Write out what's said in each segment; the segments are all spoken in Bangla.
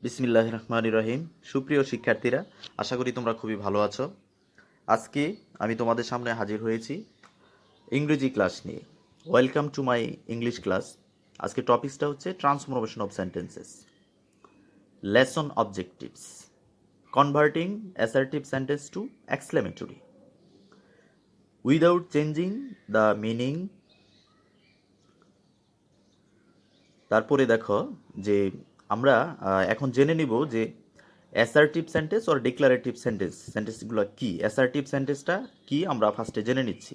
বিসমিল্লাহির রহমানির রহিম। সুপ্রিয় শিক্ষার্থীরা, আশা করি তোমরা খুবই ভালো আছো। আজকে আমি তোমাদের সামনে হাজির হয়েছি ইংরেজি ক্লাস নিয়ে। Welcome to my English class. আজকে টপিকসটা হচ্ছে transformation of sentences, lesson objectives, converting assertive sentence to exclamatory without changing the meaning. তারপরে দেখো যে আমরা এখন জেনে নিব যে অ্যাসার্টিভ সেন্টেন্স আর ডিক্লারেটিভ সেন্টেন্সগুলো কি। অ্যাসার্টিভ সেন্টেন্সটা কি আমরা ফার্স্টে জেনে নিচ্ছি।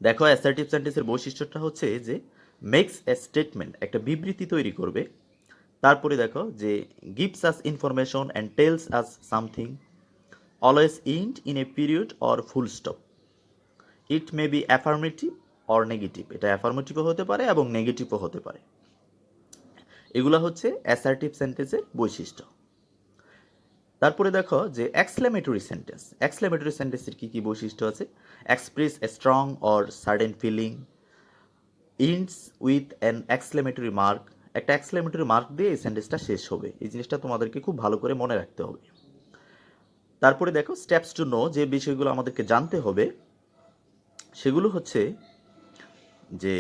দেখো, অ্যাসার্টিভ সেন্টেন্সের বৈশিষ্ট্যটা হচ্ছে যে মেক্স এ স্টেটমেন্ট, একটা বিবৃতি তৈরি করবে। তারপরে দেখো যে gives us information and tells us something, always ইন্ড in a period or full stop. It may be affirmative or negative, এটা অ্যাফার্মেটিভও হতে পারে এবং নেগেটিভও হতে পারে। এগুলো হচ্ছে অ্যাসার্টিভ সেন্টেন্সের বৈশিষ্ট্য। তারপরে দেখো যে এক্সক্লেমেটরি সেন্টেন্সের কি কি বৈশিষ্ট্য আছে। Express a strong or sudden feeling, ends with an exclamatory mark, একটা এক্সক্লেমেটরি মার্ক দিয়ে এই সেন্টেন্সটা শেষ হবে। এই জিনিসটা তোমাদেরকে খুব ভালো করে মনে রাখতে হবে। তারপরে দেখো স্টেপস টু নো, যে বিষয়গুলো আমাদেরকে জানতে হবে সেগুলো হচ্ছে যে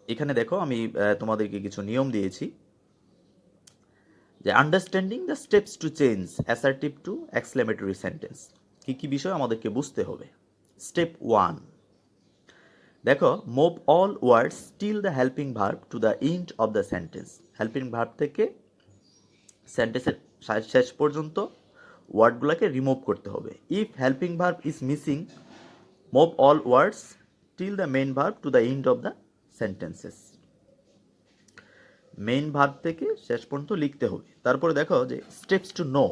এখানে দেখো আমি তোমাদেরকে কিছু নিয়ম দিয়েছি যে understanding the steps to change assertive to exclamatory sentence, কী কী বিষয় আমাদেরকে বুঝতে হবে। স্টেপ 1, দেখো move all words till the helping verb to the end of the sentence. Helping verb থেকে সেন্টেন্সের শেষ পর্যন্ত ওয়ার্ডগুলোকে রিমুভ করতে হবে। If helping verb is missing, move all words till the main verb to the end of the sentences. Main verb থেকে শেষ পর্যন্ত লিখতে হবে। তারপরে দেখো যে steps to know.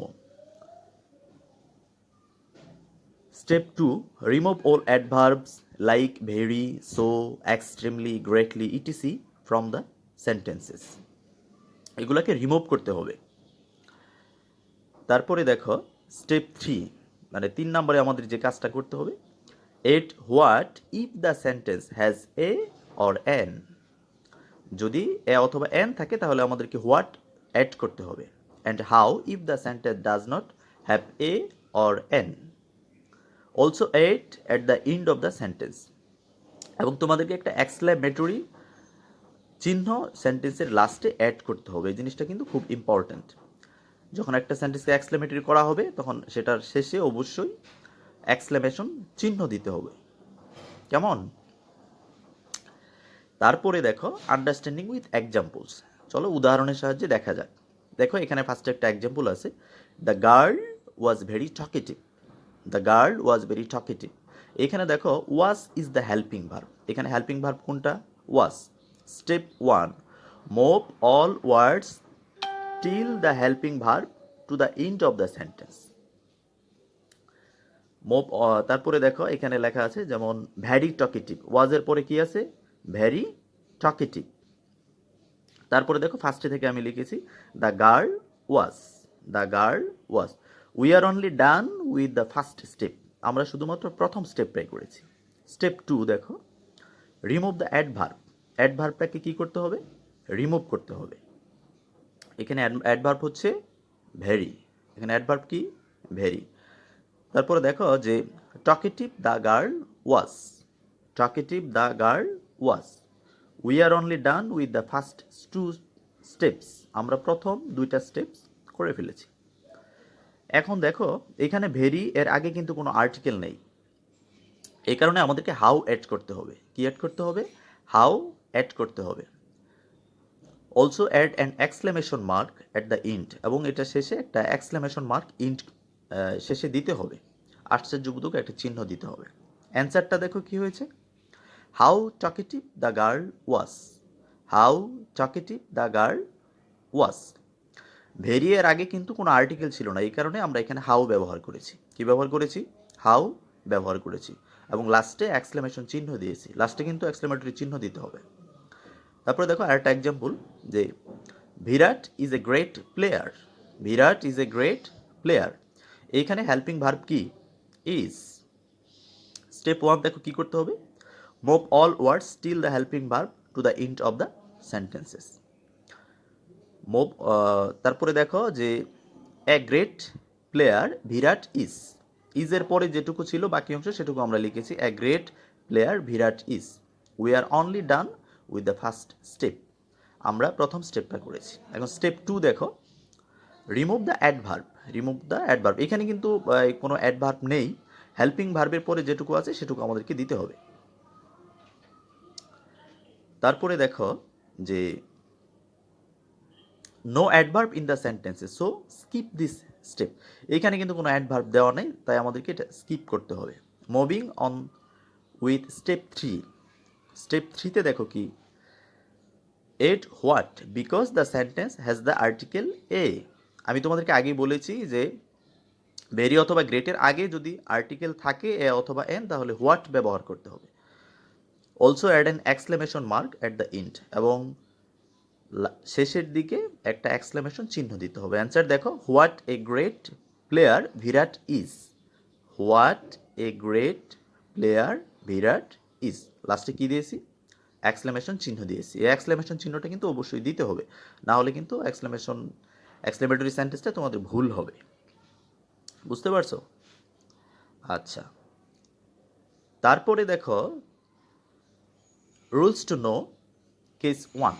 Step 2, remove all adverbs like very, so, extremely, greatly, etc from the sentences. এগুলোকে রিমুভ করতে হবে। তারপরে দেখো স্টেপ 3, মানে 3 নম্বরে আমাদের যে কাজটা করতে হবে, at what if the sentence has a or an. যদি এ অথবা এন থাকে তাহলে আমাদেরকে হোয়াট অ্যাড করতে হবে। And how if the sentence does not have a or N, also at at the end of the sentence. এবং তোমাদেরকে একটা এক্সক্লেমেটরি চিহ্ন সেন্টেন্সের লাস্টে অ্যাড করতে হবে। এই জিনিসটা কিন্তু খুব ইম্পর্ট্যান্ট। যখন একটা সেন্টেন্সকে এক্সক্লেমেটরি করা হবে তখন সেটার শেষে অবশ্যই এক্সক্লেমেশন চিহ্ন দিতে হবে। কেমন? তারপরে দেখো আন্ডারস্ট্যান্ডিং উইথ এক্সাম্পলস। চলো উদাহরণের সাহায্যে দেখা যাক। দেখো এখানে ফার্স্টে একটা এক্সাম্পল আছে, the girl was very talkative. The girl was very talkative. এখানে দেখো was is the helping verb. এখানে হেল্পিং ভার্ব কোনটা? Was. Step 1, move all words till the helping verb to the end of the sentence. Move, তারপরে দেখো এখানে লেখা আছে যেমন ভ্যারি টকেটিভ, ওয়াজের পরে কি আছে? Very talkative. তারপরে দেখো ফার্স্টে থেকে আমি লিখেছি the girl was, the girl was. We are only done with the first step. আমরা শুধুমাত্র প্রথম স্টেপটাই করেছি। স্টেপ 2 দেখো, রিমুভ দ্য অ্যাডভার্ব। অ্যাডভার্বটাকে কী করতে হবে? রিমুভ করতে হবে। এখানে অ্যাডভার্ব হচ্ছে ভেরি। এখানে অ্যাডভার্ব কি? ভেরি। তারপরে দেখো যে talkative the girl was, talkative the girl was. We are only done with the first 2 steps. আমরা প্রথম 2টা স্টেপস করে ফেলেছি। এখন দেখো এখানে ভেরি এর আগে কিন্তু কোনো আর্টিকেল নেই, এই কারণে আমাদেরকে হাউ অ্যাড করতে হবে। কি অ্যাড করতে হবে? হাউ অ্যাড করতে হবে। Also add an exclamation mark at the end, এবং এটা শেষে একটা এক্সক্লেমেশন মার্ক ইন্ড শেষে দিতে হবে। আশ্চর্যবোধক একটা চিহ্ন দিতে হবে। অ্যান্সারটা দেখো কি হয়েছে, how talkative the girl was, how talkative the girl was. Very এর আগে কিন্তু কোনো আর্টিকেল ছিল না, এই কারণে আমরা এখানে হাউ ব্যবহার করেছি। কি ব্যবহার করেছি? হাউ ব্যবহার করেছি, এবং লাস্টে এক্সক্লেমেশন চিহ্ন দিয়েছি। লাস্টে কিন্তু এক্সক্লেমেটরি চিহ্ন দিতে হবে। তারপরে দেখো আরেকটা এক্সাম্পল, যে Virat is a great player, Virat is a great player. এইখানে হেল্পিং ভার্ব কি? ইজ। স্টেপ 1 দেখো কি করতে হবে, move all words till the helping verb to the end of the sentences. তারপরে দেখো যে এ গ্রেট প্লেয়ার বিরাট ইজের পরে যেটুকু ছিল বাকি অংশ সেটুকু আমরা লিখেছি এ great player Virat is. We are only done with the first step. আমরা প্রথম স্টেপটা করেছি। এখন স্টেপ 2 দেখো, remove the adverb. Remove the adverb, এখানে কিন্তু কোনো অ্যাডভার্ব নেই, হেল্পিং ভার্বের পরে যেটুকু আছে সেটুকু আমাদেরকে দিতে হবে। তারপরে দেখো যে no adverb in the sentences, so skip this step. এইখানে কিন্তু কোনো অ্যাডভার্ব দেওয়া নেই, তাই আমাদেরকে এটা স্কিপ করতে হবে। Moving on with step 3। স্টেপ 3তে দেখো কি, at what because the sentence has the article a. আমি তোমাদেরকে আগেই বলেছি যে ভেরি অথবা গ্রেটের আগে যদি আর্টিকেল থাকে এ অথবা এন, তাহলে হোয়াট ব্যবহার করতে হবে। Also add an exclamation mark at the end, এবং শেষের দিকে একটা এক্সক্লেমেশন চিহ্ন দিতে হবে। অ্যান্সার দেখো, what a great player Virat is. What a great player Virat is, লাস্টে কি দিয়েছি? এক্সক্লেমেশন চিহ্ন দিয়েছি। এই এক্সক্লেমেশন চিহ্নটা কিন্তু অবশ্যই দিতে হবে, না হলে কিন্তু এক্সক্লেমেটরি সেন্টেন্সটা তোমাদের ভুল হবে। বুঝতে পারছো? আচ্ছা, তারপরে দেখো রুলস টু নো কেস 1।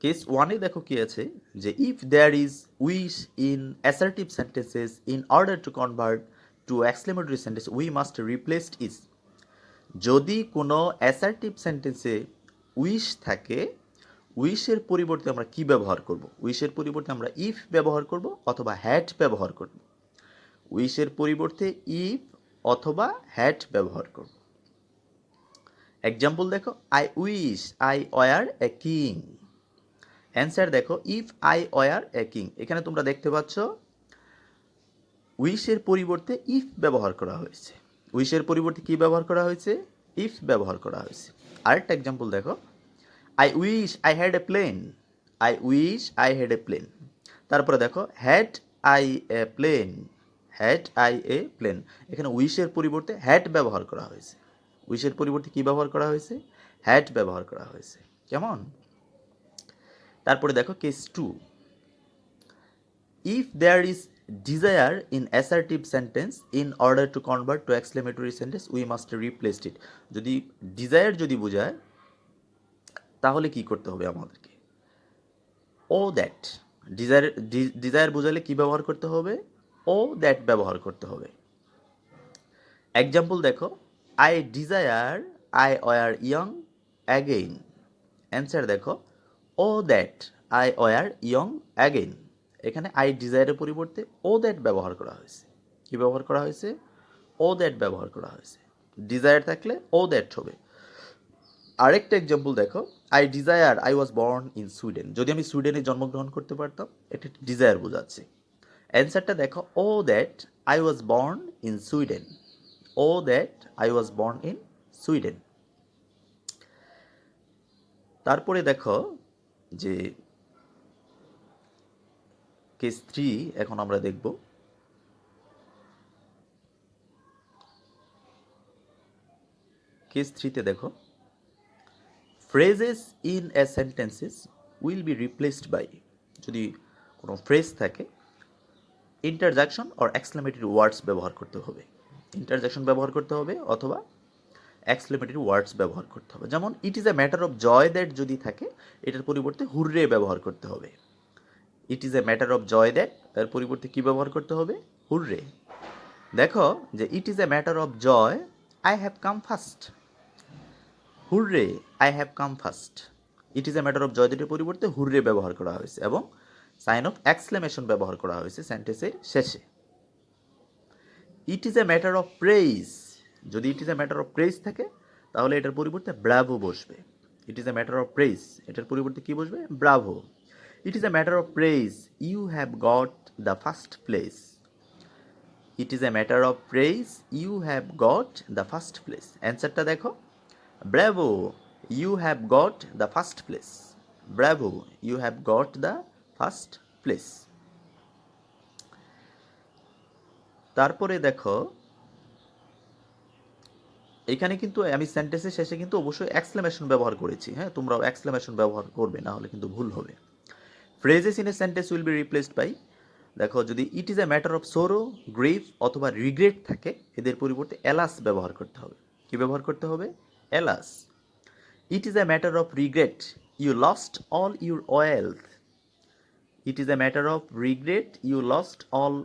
কেস 1-এ দেখো কি আছে, যে if there is wish in assertive sentences in order to convert to exclamatory sentence we must replaced is. যদি কোনো অ্যাসার্টিভ সেন্টেন্সে উইশ থাকে, উইশের পরিবর্তে আমরা কি ব্যবহার করব? উইশের পরিবর্তে আমরা ইফ ব্যবহার করব অথবা হ্যাড ব্যবহার করব। উইশের পরিবর্তে ইফ অথবা হ্যাড ব্যবহার করব। এক্সাম্পল দেখো, I wish I were a king. Answer দেখো, if I were a king. এখানে তোমরা দেখতে পাচ্ছ উইশের পরিবর্তে ইফ ব্যবহার করা হয়েছে। উইশের পরিবর্তে কি ব্যবহার করা হয়েছে? ইফ ব্যবহার করা হয়েছে। আরেকটা এক্সাম্পল দেখো, I wish I had a plane. I wish I had a plane. তারপরে দেখো, had I a plane. Had I a plane. এখানে উইশের পরিবর্তে হ্যাড ব্যবহার করা হয়েছে। উইশের পরিবর্তে কি ব্যবহার করা হয়েছে? হ্যাড ব্যবহার করা হয়েছে। কেমন? তারপরে দেখো case 2। If there is desire in assertive sentence in order to convert to exclamatory sentence we must replaced it. যদি ডিজায়ার যদি বোঝায় তাহলে কি করতে হবে আমাদেরকে? ও দ্যাট। ডিজায়ার বোঝালে কি ব্যবহার করতে হবে? ও দ্যাট ব্যবহার করতে হবে। এক্সাম্পল দেখো, I desire I were young again. Answer দেখো, O that I were young again. এখানে আই ডিজায়ারের পরিবর্তে ও দ্যাট ব্যবহার করা হয়েছে। কি ব্যবহার করা হয়েছে? ও দ্যাট ব্যবহার করা হয়েছে। ডিজায়ার থাকলে ও দ্যাট হবে। আরেকটা এক্সাম্পল দেখো, I desire I was born in Sweden. যদি আমি সুইডেনে জন্মগ্রহণ করতে পারতাম, এটা ডিজায়ার বোঝাচ্ছে। অ্যান্সারটা দেখো, O that I was born in Sweden. O that I was born in Sweden. তারপরে দেখো যে কেস 3 এখন আমরা দেখব। কেস 3-তে দেখো, phrases in a sentences will be replaced by. যদি কোনো ফ্রেজ থাকে, ইন্টারজাকশন অর এক্সক্লেমেটরি ওয়ার্ডস ব্যবহার করতে হবে। ইন্টারজাকশন ব্যবহার করতে হবে অথবা এক্সক্লেমেটরি ওয়ার্ডস ব্যবহার করতে হবে। যেমন it is a matter of joy that যদি থাকে, এটার পরিবর্তে হুররে ব্যবহার করতে হবে। It is a matter of joy that, এর পরিবর্তে কি ব্যবহার করতে হবে? হুররে। দেখো যে it is a matter of joy I have come first. Hurray I have come first. It is a matter of joy দ্যাটের পরিবর্তে হুররে ব্যবহার করা হয়েছে এবং সাইন অফ এক্সক্লেমেশন ব্যবহার করা হয়েছে সেন্টেন্সের শেষে। It is a matter of praise. যদি it is a matter of praise থাকে, তাহলে এটার পরিবর্তে ব্রাভো বসবে। It is a matter of praise, এটার পরিবর্তে কি বসবে? Bravo. It is a matter of praise you have got the first place. It is a matter of praise you have got the first place. অ্যান্সারটা দেখো, bravo you have got the first place. Bravo you have got the first place. তারপরে দেখো এখানে কিন্তু আমি সেন্টেন্সের শেষে কিন্তু অবশ্যই এক্সক্লেমেশন ব্যবহার করেছি, হ্যাঁ, তোমরাও এক্সক্লেমেশন ব্যবহার করবে, না হলে কিন্তু ভুল হবে। Phrases in a sentence will be replaced by, দেখো যদি it is a matter of sorrow, grief অথবা রিগ্রেট থাকে, এদের পরিবর্তে এলাস ব্যবহার করতে হবে। কি ব্যবহার করতে হবে? Alas. It is a matter of regret you lost all your wealth. It is a matter of regret you lost all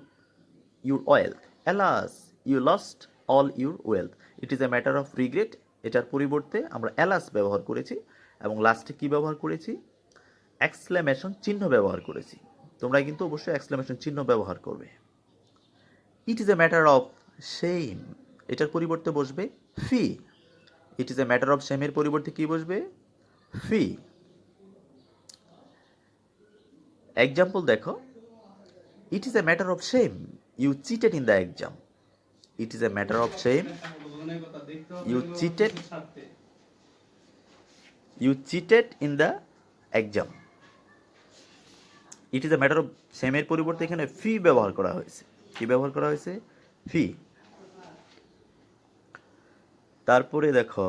your wealth. Alas, you lost all your wealth. It is a matter of regret, এটার পরিবর্তে আমরা এলাস ব্যবহার করেছি এবং লাস্টে কি ব্যবহার করেছি? এক্সক্লেমেশন চিহ্ন ব্যবহার করেছি। তোমরা কিন্তু অবশ্যই এক্সক্লেমেশন চিহ্ন ব্যবহার করবে। It is a matter of shame, এটার পরিবর্তে বসবে fie. It is a matter of শেমের পরিবর্তে কি বসবে? ফি। এক্সাম্পল দেখো, it is a matter of shame you cheated in the exam. It is a matter of shame you cheated in the exam. It is a matter of সেমের পরিবর্তে এখানে ফি ব্যবহার করা হয়েছে। কি ব্যবহার করা হয়েছে? ফি। তারপরে দেখো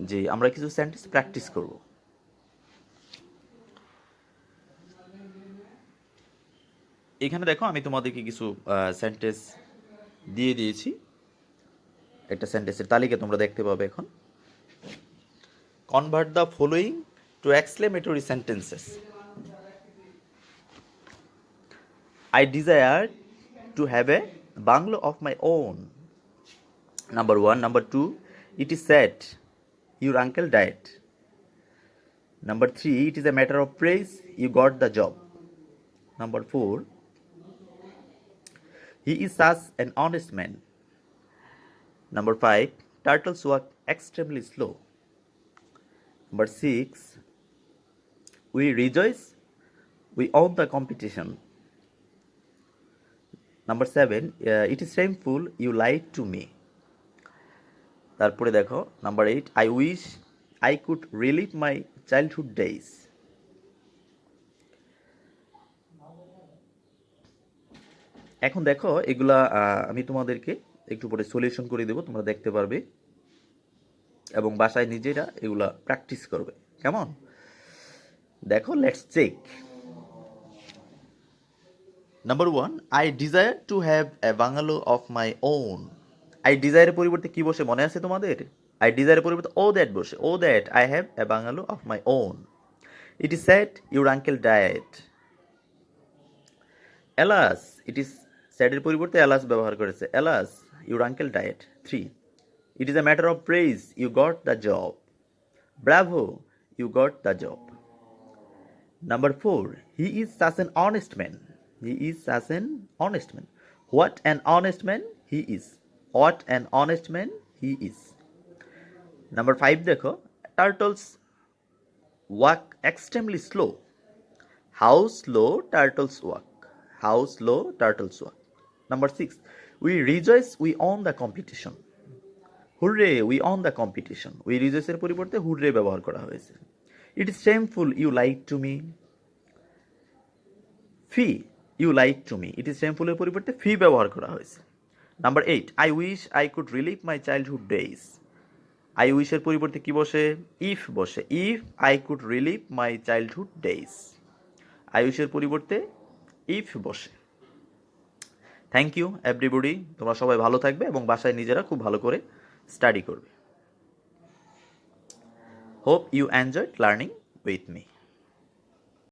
যে আমরা কিছু সেন্টেন্স প্র্যাকটিস করব। এখানে দেখো আমি তোমাদেরকে কিছু সেন্টেন্স দিয়ে দিয়েছি, একটা সেন্টেন্সের তালিকা তোমরা দেখতে পাবে এখন। Convert the following to exclamatory sentences. I desire to have a bungalow of my own. Number 1. Number 2, it is said your uncle died. Number 3, it is a matter of praise you got the job. Number 4, he is such an honest man. Number 5, turtles walk extremely slow. Number 6, we rejoice we won the competition. Number 7, it is shameful you lied to me. তারপরে দেখো number 8, I wish I could relive my childhood days. এখন দেখো এগুলা আমি তোমাদেরকে একটু পরে সলিউশন করে দেবো, তোমরা দেখতে পারবে এবং বাসায় নিজেরা এগুলা প্র্যাকটিস করবে। কেমন? দেখো, let's check. Number 1, I desire to have a bungalow of my own. I desire এর পরিবর্তে কি বসে মনে আছে তোমাদের? I desire এর পরিবর্তে oh that বসে। Oh that I have a bungalow of my own. It is said your uncle died. Alas, it is said এর পরিবর্তে alas ব্যবহার করেছে। Alas, your uncle died. 3. It is a matter of praise you got the job. Bravo, you got the job. Number 4, he is such an honest man. He is such an honest man. What an honest man he is. What an honest man he is. Number 5 দেখো, turtles walk extremely slow. How slow turtles walk. How slow turtles walk. Number 6, we rejoice we won the competition. Hooray, we won the competition. We rejoice এর পরিবর্তে hooray ব্যবহার করা হয়েছে। It is shameful you lied to me. Fee, you lied to me. It is shameful এর পরিবর্তে fee ব্যবহার করা হয়েছে। Number 8, I wish I could relive my childhood days. I wish এর পরিবর্তে কি বসে? If বসে। If I could relive my childhood days. I wish এর পরিবর্তে if বসে। থ্যাংক ইউ এভরিবডি, তোমরা সবাই ভালো থাকবে এবং বাসায় নিজেরা খুব ভালো করে স্টাডি করবে। Hope you enjoyed learning with me.